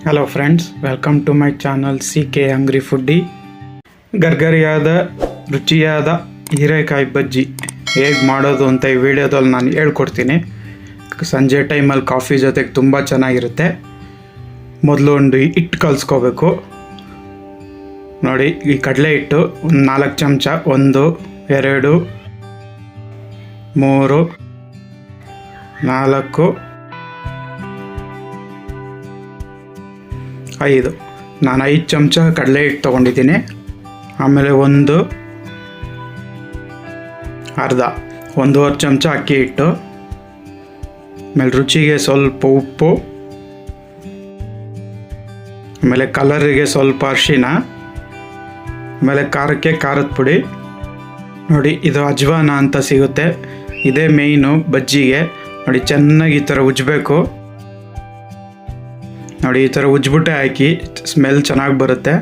Hello friends, welcome to my channel CK hungry foodie. ಗರ್ಗರಿಯಾದ ರುಚಿಯಾದ ಹೀರೆಕಾಯಿ ಬಜ್ಜಿ ಹೇಗೆ ಮಾಡೋದು ಅಂತ ಈ ವಿಡಿಯೋದಲ್ಲಿ ನಾನು ಹೇಳ್ಕೊಡ್ತೀನಿ. ಸಂಜೆ ಟೈಮಲ್ಲಿ ಕಾಫಿ ಜೊತೆಗೆ ತುಂಬ ಚೆನ್ನಾಗಿರುತ್ತೆ. ಮೊದಲು ಒಂದು ಹಿಟ್ಟು ಕಲಿಸ್ಕೋಬೇಕು. ನೋಡಿ, ಈ ಕಡಲೆ ಹಿಟ್ಟು ಒಂದು 4 ಚಮಚ, 1 2 3 4 5 ನಾನು 5 ಚಮಚ ಕಡಲೆ ಹಿಟ್ಟು ತೊಗೊಂಡಿದ್ದೀನಿ. ಆಮೇಲೆ ಒಂದೂವರೆ ಚಮಚ ಅಕ್ಕಿ ಹಿಟ್ಟು, ಆಮೇಲೆ ರುಚಿಗೆ ಸ್ವಲ್ಪ ಉಪ್ಪು, ಆಮೇಲೆ ಕಲರಿಗೆ ಸ್ವಲ್ಪ ಅರಿಶಿನ, ಆಮೇಲೆ ಖಾರಕ್ಕೆ ಖಾರದ ಪುಡಿ. ನೋಡಿ, ಇದು ಅಜ್ವಾನ ಅಂತ ಸಿಗುತ್ತೆ. ಇದೇ ಮೇಯ್ನು ಬಜ್ಜಿಗೆ. ನೋಡಿ, ಚೆನ್ನಾಗಿ ಈ ಥರ ಉಜ್ಜಬೇಕು. ನೋಡಿ, ಈ ಥರ ಉಜ್ಬಿಟ್ಟೆ ಹಾಕಿ, ಸ್ಮೆಲ್ ಚೆನ್ನಾಗಿ ಬರುತ್ತೆ.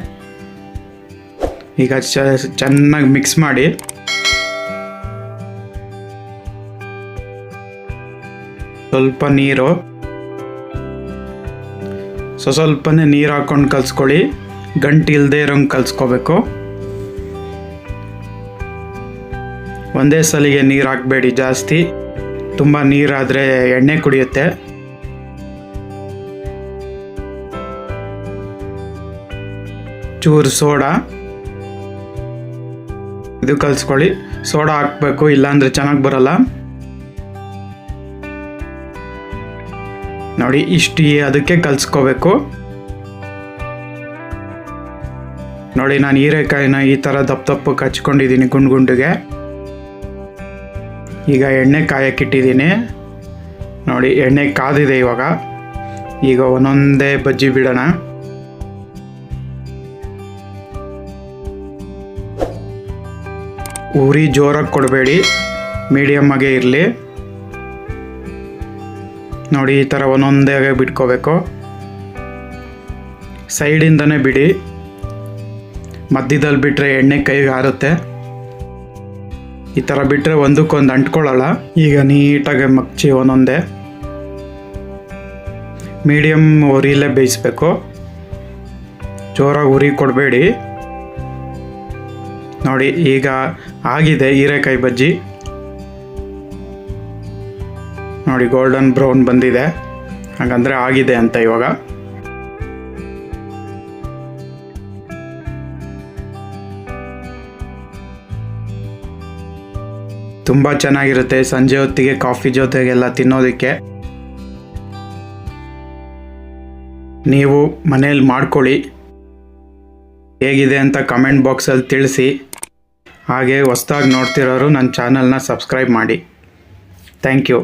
ಈಗ ಚೆನ್ನಾಗಿ ಮಿಕ್ಸ್ ಮಾಡಿ ಸ್ವಲ್ಪ ನೀರು, ಸ್ವಲ್ಪನೇ ನೀರು ಹಾಕ್ಕೊಂಡು ಕಲಿಸ್ಕೊಳ್ಳಿ. ಗಂಟು ಇಲ್ಲದೆ ಇರೋಂಗೆ ಕಲಿಸ್ಕೋಬೇಕು. ಒಂದೇ ಸಲಿಗೆ ನೀರು ಹಾಕಬೇಡಿ ಜಾಸ್ತಿ. ತುಂಬ ನೀರಾದರೆ ಎಣ್ಣೆ ಕುಡಿಯುತ್ತೆ. ಚೂರು ಸೋಡಾ, ಇದು ಕಲಿಸ್ಕೊಳ್ಳಿ. ಸೋಡಾ ಹಾಕಬೇಕು, ಇಲ್ಲಾಂದರೆ ಚೆನ್ನಾಗಿ ಬರಲ್ಲ. ನೋಡಿ, ಇಷ್ಟು ಅದಕ್ಕೆ ಕಲಿಸ್ಕೋಬೇಕು. ನೋಡಿ, ನಾನು ಹೀರೆಕಾಯಿನ ಈ ಥರ ದಪ್ಪಕ್ಕೆ ಹಚ್ಕೊಂಡಿದ್ದೀನಿ ಗುಂಡಿಗೆ. ಈಗ ಎಣ್ಣೆ ಕಾಯಕ್ಕಿಟ್ಟಿದ್ದೀನಿ. ನೋಡಿ, ಎಣ್ಣೆ ಕಾದಿದೆ. ಈಗ ಒಂದೊಂದೇ ಬಜ್ಜಿ ಬಿಡೋಣ. ಉರಿ ಜೋರಾಗಿ ಕೊಡಬೇಡಿ, ಮೀಡಿಯಮ್ಮಾಗೆ ಇರಲಿ. ನೋಡಿ, ಈ ಥರ ಒಂದೊಂದೇ ಬಿಟ್ಕೋಬೇಕು. ಸೈಡಿಂದನೇ ಬಿಡಿ, ಮಧ್ಯದಲ್ಲಿ ಬಿಟ್ಟರೆ ಎಣ್ಣೆ ಕೈಗೆ ಹಾರುತ್ತೆ. ಈ ಥರ ಬಿಟ್ಟರೆ ಒಂದಕ್ಕೊಂದು ಅಂಟ್ಕೊಳ್ಳಲ್ಲ. ಈಗ ನೀಟಾಗಿ ಮಗ್ಚಿ ಒಂದೊಂದೇ ಮೀಡಿಯಮ್ ಉರಿಲೇ ಬೇಯಿಸ್ಬೇಕು. ಜೋರಾಗಿ ಉರಿ ಕೊಡಬೇಡಿ. ನೋಡಿ, ಈಗ ಆಗಿದೆ ಹೀರೆಕಾಯಿ ಬಜ್ಜಿ. ನೋಡಿ, ಗೋಲ್ಡನ್ ಬ್ರೌನ್ ಬಂದಿದೆ, ಹಾಗಂದರೆ ಆಗಿದೆ ಅಂತ. ಇವಾಗ ತುಂಬ ಚೆನ್ನಾಗಿರುತ್ತೆ ಸಂಜೆ ಹೊತ್ತಿಗೆ ಕಾಫಿ ಜೊತೆಗೆಲ್ಲ ತಿನ್ನೋದಕ್ಕೆ. ನೀವು ಮನೇಲಿ ಮಾಡ್ಕೊಳ್ಳಿ. ಹೇಗಿದೆ ಅಂತ ಕಮೆಂಟ್ ಬಾಕ್ಸಲ್ಲಿ ತಿಳಿಸಿ. ಹಾಗೆ ಹೊಸ್ದಾಗಿ ನೋಡ್ತಿರೋರು ನನ್ನ ಚಾನಲ್ನ ಸಬ್ಸ್ಕ್ರೈಬ್ ಮಾಡಿ. Thank you.